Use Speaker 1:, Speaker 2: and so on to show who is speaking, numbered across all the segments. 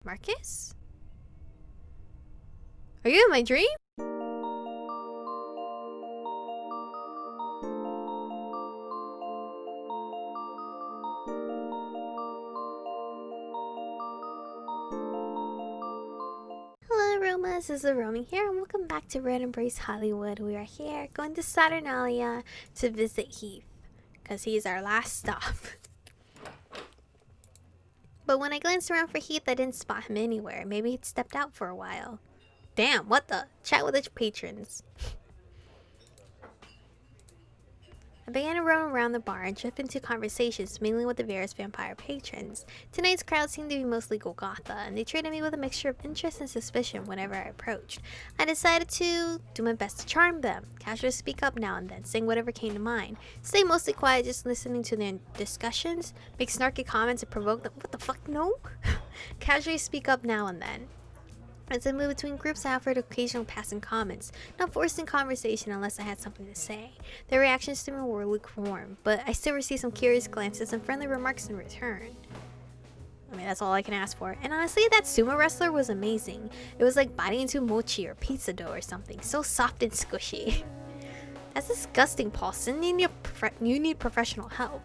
Speaker 1: Marcus? Are you in my dream? Hello Aromas, this is Aromie here and welcome back to Red Embrace Hollywood. We are here going to Saturnalia to visit Heath because he's our last stop. But when I glanced around for Heath, I didn't spot him anywhere. Maybe he'd stepped out for a while. Damn, what the? Chat with the patrons. I began to roam around the bar and drift into conversations, mainly with the various vampire patrons. Tonight's crowd seemed to be mostly Golgotha, and they treated me with a mixture of interest and suspicion whenever I approached. I decided to do my best to charm them, casually speak up now and then, saying whatever came to mind, stay mostly quiet just listening to their discussions, make snarky comments and provoke them. What the fuck, no? Casually speak up now and then. As I moved between groups, I offered occasional passing comments, not forcing conversation unless I had something to say. Their reactions to me were lukewarm, but I still received some curious glances and friendly remarks in return. I mean, that's all I can ask for. And honestly, that sumo wrestler was amazing. It was like biting into mochi or pizza dough or something, so soft and squishy. That's disgusting, Paulson. You need professional help.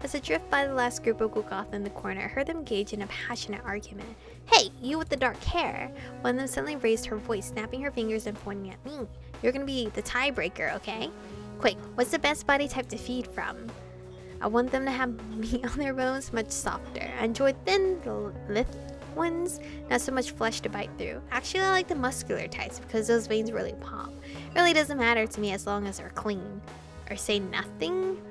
Speaker 1: As I drift by the last group of Golgotha in the corner, I heard them engage in a passionate argument. Hey, you with the dark hair! One of them suddenly raised her voice, snapping her fingers and pointing at me. You're gonna be the tiebreaker, okay? Quick, what's the best body type to feed from? I want them to have meat on their bones, much softer. I enjoy thin, lithe ones, not so much flesh to bite through. Actually, I like the muscular types because those veins really pop. It really doesn't matter to me as long as they're clean. Or say nothing?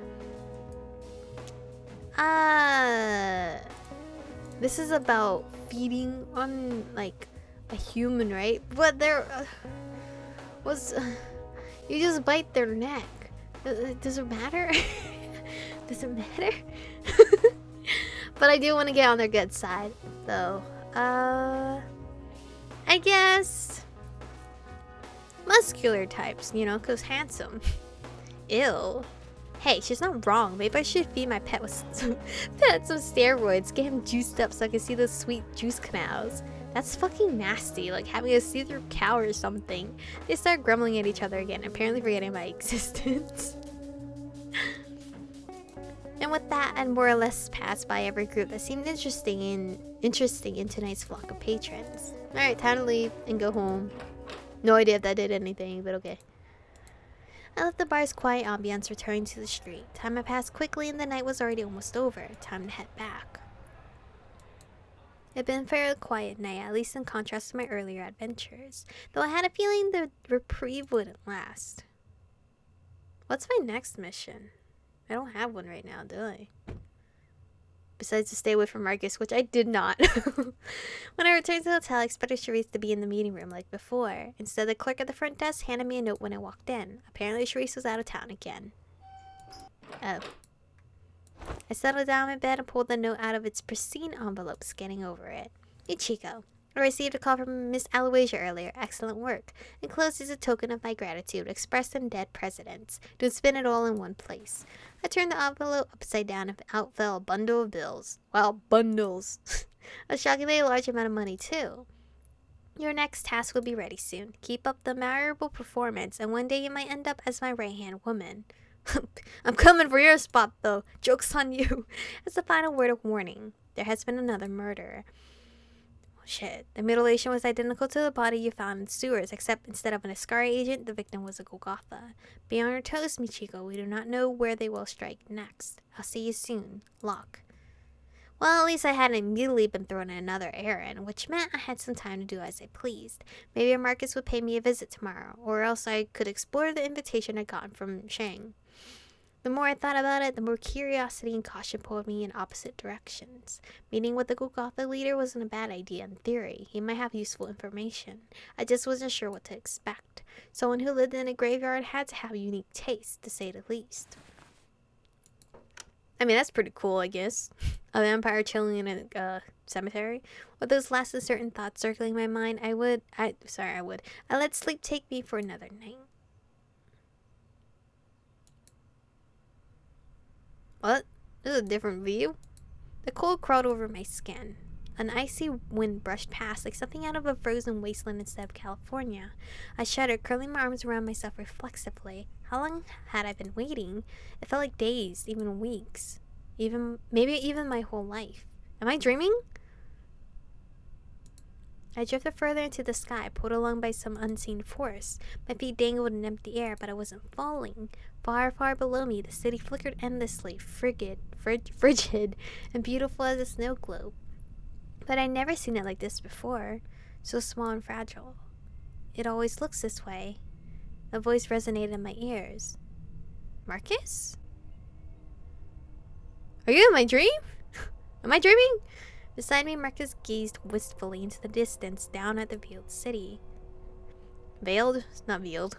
Speaker 1: This is about feeding on like a human, right? But there you just bite their neck. Does it matter? Does it matter? But I do want to get on their good side, though. I guess muscular types, you know, 'cause handsome. Ew. Hey, she's not wrong. Maybe I should feed my pet with some steroids. Get him juiced up so I can see those sweet juice canals. That's fucking nasty, like having a see-through cow or something. They start grumbling at each other again, apparently forgetting my existence. And with that, I'd more or less passed by every group that seemed interesting in tonight's flock of patrons. Alright, time to leave and go home. No idea if that did anything, but okay. I left the bar's quiet ambiance, returning to the street. Time had passed quickly and the night was already almost over. Time to head back. It had been a fairly quiet night, at least in contrast to my earlier adventures, though I had a feeling the reprieve wouldn't last. What's my next mission? I don't have one right now, do I? Besides to stay away from Marcus, which I did not. When I returned to the hotel, I expected Charisse to be in the meeting room like before. Instead, the clerk at the front desk handed me a note when I walked in. Apparently, Charisse was out of town again. Oh. I settled down in bed and pulled the note out of its pristine envelope, scanning over it. Hey, Chico. I received a call from Miss Aloysia earlier. Excellent work. Enclosed is a token of my gratitude, expressed in dead presidents. Don't spin it all in one place. I turned the envelope upside down and out fell a bundle of bills. Wow, bundles. A shockingly large amount of money, too. Your next task will be ready soon. Keep up the admirable performance, and one day you might end up as my right-hand woman. I'm coming for your spot, though. Joke's on you. As a final word of warning, there has been another murder. Shit. The mutilation was identical to the body you found in sewers, except instead of an Ascari agent, the victim was a Golgotha. Be on your toes, Michiko. We do not know where they will strike next. I'll see you soon. Locke. Well, at least I hadn't immediately been thrown in another errand, which meant I had some time to do as I pleased. Maybe Marcus would pay me a visit tomorrow, or else I could explore the invitation I'd gotten from Shang. The more I thought about it, the more curiosity and caution pulled me in opposite directions. Meeting with the Golgotha leader wasn't a bad idea in theory. He might have useful information. I just wasn't sure what to expect. Someone who lived in a graveyard had to have unique taste, to say the least. I mean, that's pretty cool, I guess. A vampire chilling in a cemetery. With those last uncertain thoughts circling my mind, I let sleep take me for another night. What? This is a different view? The cold crawled over my skin. An icy wind brushed past like something out of a frozen wasteland instead of California. I shuddered, curling my arms around myself reflexively. How long had I been waiting? It felt like days, even weeks. Maybe even my whole life. Am I dreaming? I drifted further into the sky, pulled along by some unseen force. My feet dangled in empty air, but I wasn't falling. Far, far below me, the city flickered endlessly, frigid, and beautiful as a snow globe. But I'd never seen it like this before, so small and fragile. It always looks this way. A voice resonated in my ears. Marcus? Are you in my dream? Am I dreaming? Beside me, Marcus gazed wistfully into the distance, down at the veiled city. Veiled? Not veiled.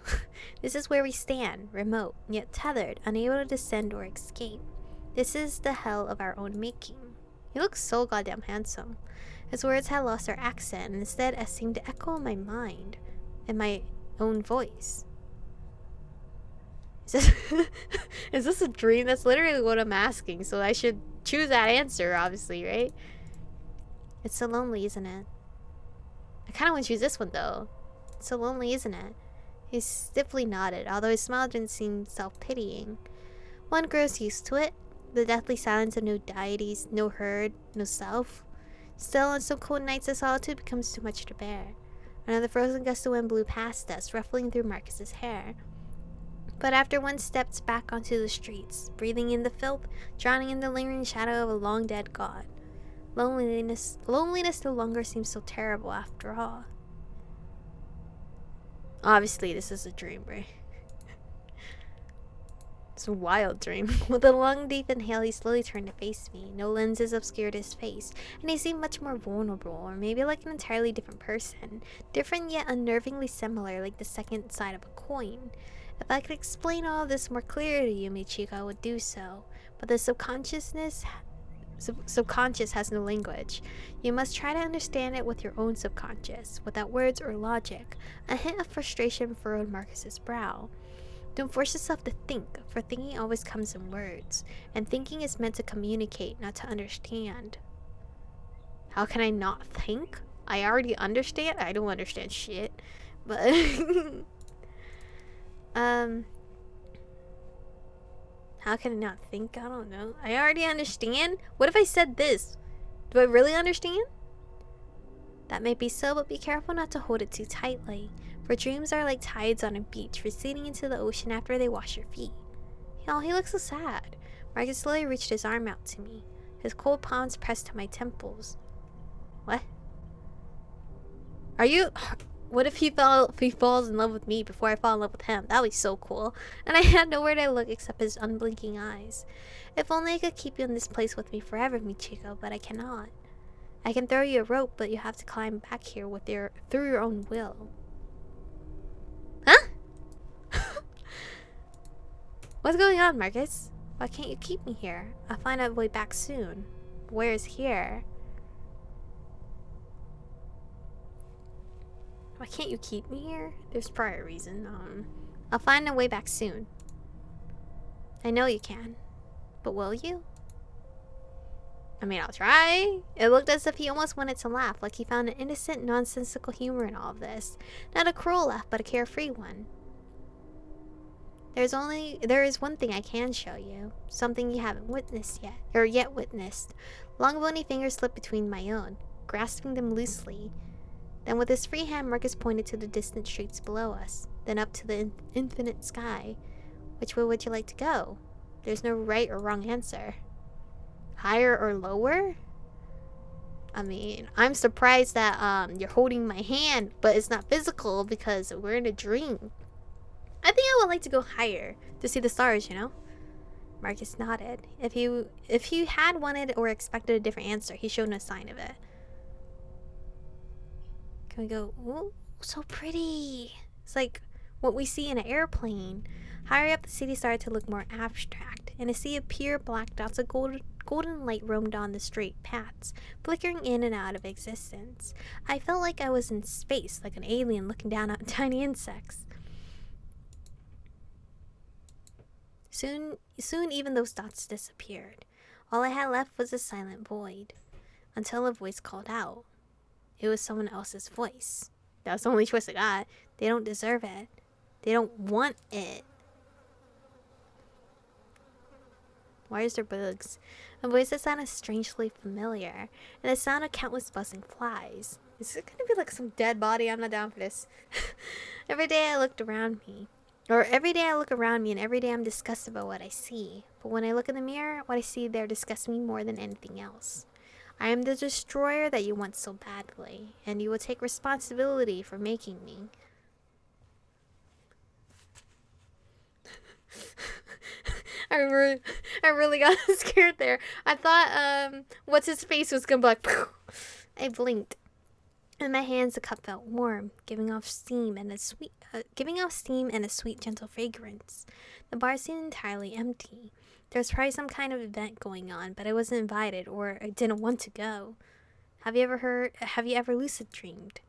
Speaker 1: This is where we stand, remote, yet tethered, unable to descend or escape. This is the hell of our own making. He looks so goddamn handsome. His words had lost their accent, and instead I seemed to echo in my mind, in my own voice. Is this a dream? That's literally what I'm asking, so I should choose that answer, obviously, right? It's so lonely, isn't it? I kind of want to choose this one, though. It's so lonely, isn't it? He stiffly nodded, although his smile didn't seem self-pitying. One grows used to it. The deathly silence of no deities, no herd, no self. Still, on some cold nights, the solitude becomes too much to bear. Another frozen gust of wind blew past us, ruffling through Marcus's hair. But after one stepped back onto the streets, breathing in the filth, drowning in the lingering shadow of a long-dead god. Loneliness no longer seems so terrible after all. Obviously, this is a dream, right? It's a wild dream. With a long, deep inhale, he slowly turned to face me. No lenses obscured his face, and he seemed much more vulnerable, or maybe like an entirely different person. Different yet unnervingly similar, like the second side of a coin. If I could explain all of this more clearly to you, Michiko, I would do so. But the subconscious has no language. You must try to understand it with your own subconscious, without words or logic. A hint of frustration furrowed Marcus's brow. Don't force yourself to think, for thinking always comes in words, and thinking is meant to communicate, not to understand. How can I not think? I already understand? I don't understand shit. But how can I not think? I don't know. I already understand? What if I said this? Do I really understand? That may be so, but be careful not to hold it too tightly. For dreams are like tides on a beach, receding into the ocean after they wash your feet. Oh, he looks so sad. Marcus slowly reached his arm out to me. His cold palms pressed to my temples. What? Are you... What if he falls in love with me before I fall in love with him? That would be so cool. And I had nowhere to look except his unblinking eyes. If only I could keep you in this place with me forever, Michiko, but I cannot. I can throw you a rope, but you have to climb back here through your own will. Huh? What's going on, Marcus? Why can't you keep me here? I'll find a way back soon. Where's here? Why can't you keep me here? There's probably a reason. I'll find a way back soon. I know you can. But will you? I mean, I'll try. It looked as if he almost wanted to laugh, like he found an innocent, nonsensical humor in all of this. Not a cruel laugh, but a carefree one. There is one thing I can show you. Something you haven't witnessed yet, or yet witnessed. Long bony fingers slipped between my own, grasping them loosely. Then with his free hand, Marcus pointed to the distant streets below us, then up to the infinite sky. Which way would you like to go? There's no right or wrong answer. Higher or lower? I mean, I'm surprised that you're holding my hand, but it's not physical because we're in a dream. I think I would like to go higher to see the stars, you know? Marcus nodded. If he had wanted or expected a different answer, he showed no sign of it. Can we go? Ooh, so pretty. It's like what we see in an airplane. Higher up, the city started to look more abstract. In a sea of pure black dots, a golden light roamed on the straight paths, flickering in and out of existence. I felt like I was in space, like an alien looking down at tiny insects. Soon even those dots disappeared. All I had left was a silent void. until a voice called out. It was someone else's voice. That was the only choice I got. They don't deserve it. They don't want it. Why is there bugs? A voice that sounded strangely familiar, and the sound of countless buzzing flies. Is it gonna be like some dead body? I'm not down for this. Every day I look around me, and every day I'm disgusted about what I see. But when I look in the mirror, what I see there disgusts me more than anything else. I am the destroyer that you want so badly, and you will take responsibility for making me. I really got scared there. I thought, what's his face was gonna be like, I blinked. In my hands, the cup felt warm, giving off steam and a sweet, gentle fragrance. The bar seemed entirely empty. There was probably some kind of event going on, but I wasn't invited, or I didn't want to go. Have you ever lucid dreamed?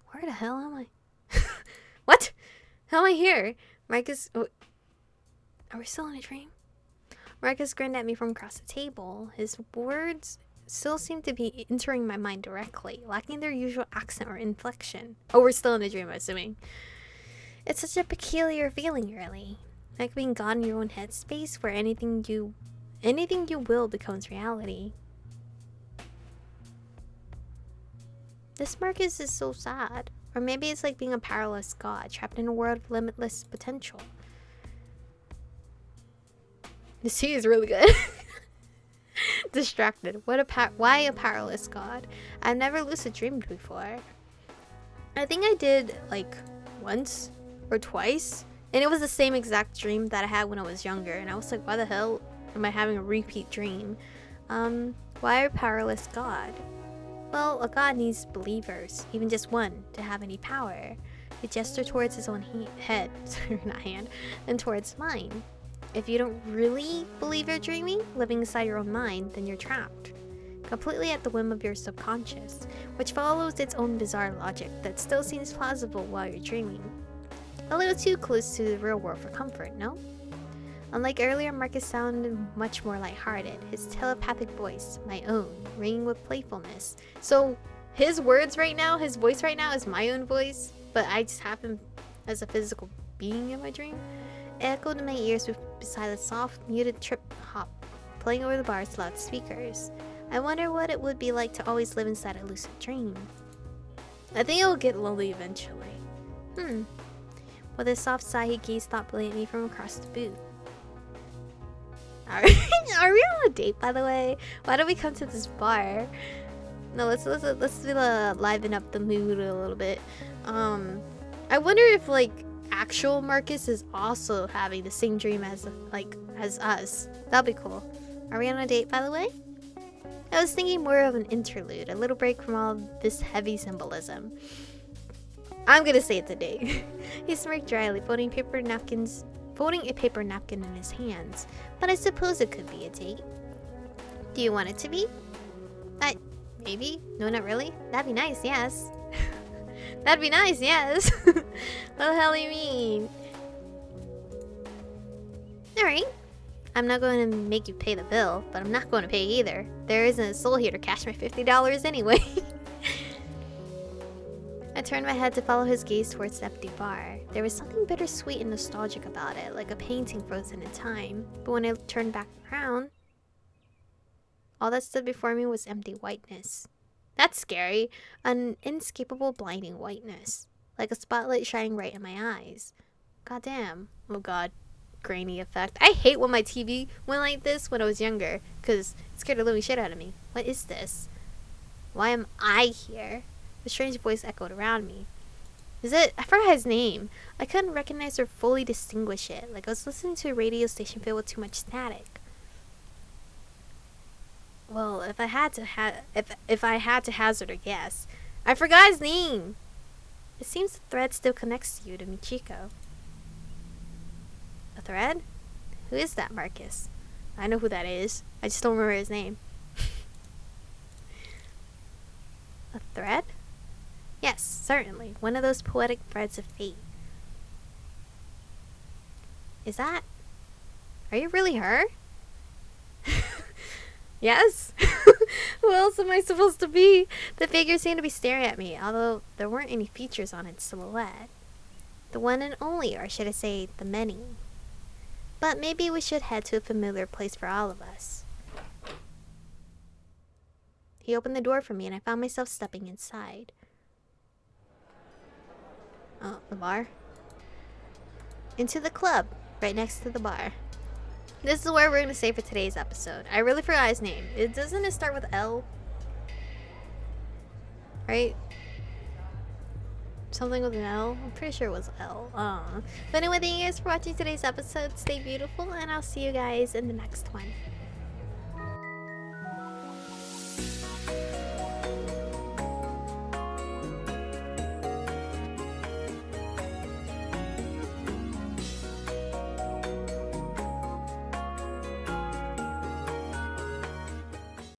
Speaker 1: Where the hell am I? What? How am I here? Markus, are we still in a dream? Markus grinned at me from across the table. His words still seemed to be entering my mind directly, lacking their usual accent or inflection. Oh, we're still in a dream, I'm assuming. It's such a peculiar feeling, really. Like being God in your own headspace, where anything you will becomes reality. This Markus is so sad. Or maybe it's like being a powerless god, trapped in a world of limitless potential. The sea is really good. Distracted. Why a powerless god? I've never lucid dreamed before. I think I did like once or twice, and it was the same exact dream that I had when I was younger, and I was like, why the hell am I having a repeat dream? Why a powerless god? Well, a god needs believers, even just one, to have any power. He gestured towards his own head, not hand, and towards mine. If you don't really believe you're dreaming, living inside your own mind, then you're trapped. Completely at the whim of your subconscious, which follows its own bizarre logic that still seems plausible while you're dreaming. A little too close to the real world for comfort, no? Unlike earlier, Markus sounded much more lighthearted, his telepathic voice, my own, ringing with playfulness. So his voice right now is my own voice, but I just have him as a physical being in my dream. It echoed in my ears beside the soft, muted trip-hop, playing over the bar's loudspeakers. I wonder what it would be like to always live inside a lucid dream. I think it'll get lonely eventually. With a soft sigh, he gazed thoughtfully at me from across the booth. Are we on a date, by the way? Why don't we come to this bar? No, let's liven up the mood a little bit. I wonder if like actual Markus is also having the same dream as us. That'd be cool. Are we on a date, by the way? I was thinking more of an interlude, a little break from all this heavy symbolism. I'm gonna say it's a date. He smirked dryly, folding a paper napkin in his hands. But I suppose it could be a date. Do you want it to be? Maybe. No, not really. That'd be nice, yes. That'd be nice, yes. What the hell do you mean? Alright. I'm not going to make you pay the bill, but I'm not going to pay either. There isn't a soul here to cash my $50 anyway. I turned my head to follow his gaze towards the empty bar. There was something bittersweet and nostalgic about it, like a painting frozen in time. But when I turned back around, all that stood before me was empty whiteness. That's scary. An inescapable blinding whiteness. Like a spotlight shining right in my eyes. Goddamn. Oh god. Grainy effect. I hate when my TV went like this when I was younger, because it scared the living shit out of me. What is this? Why am I here? A strange voice echoed around me. I forgot his name. I couldn't recognize or fully distinguish it, like I was listening to a radio station filled with too much static. Well, if I had to hazard a guess, I forgot his name. It seems the thread still connects you to Michiko. A thread? Who is that, Markus? I know who that is. I just don't remember his name. A thread? Yes, certainly. One of those poetic threads of fate. Are you really her? Yes? Who else am I supposed to be? The figure seemed to be staring at me, although there weren't any features on its silhouette. The one and only, or should I say, the many. But maybe we should head to a familiar place for all of us. He opened the door for me and I found myself stepping inside. Oh, the bar? Into the club, right next to the bar. This is where we're going to stay for today's episode. I really forgot his name. Doesn't it start with L? Right? Something with an L? I'm pretty sure it was L. But anyway, thank you guys for watching today's episode. Stay beautiful, and I'll see you guys in the next one.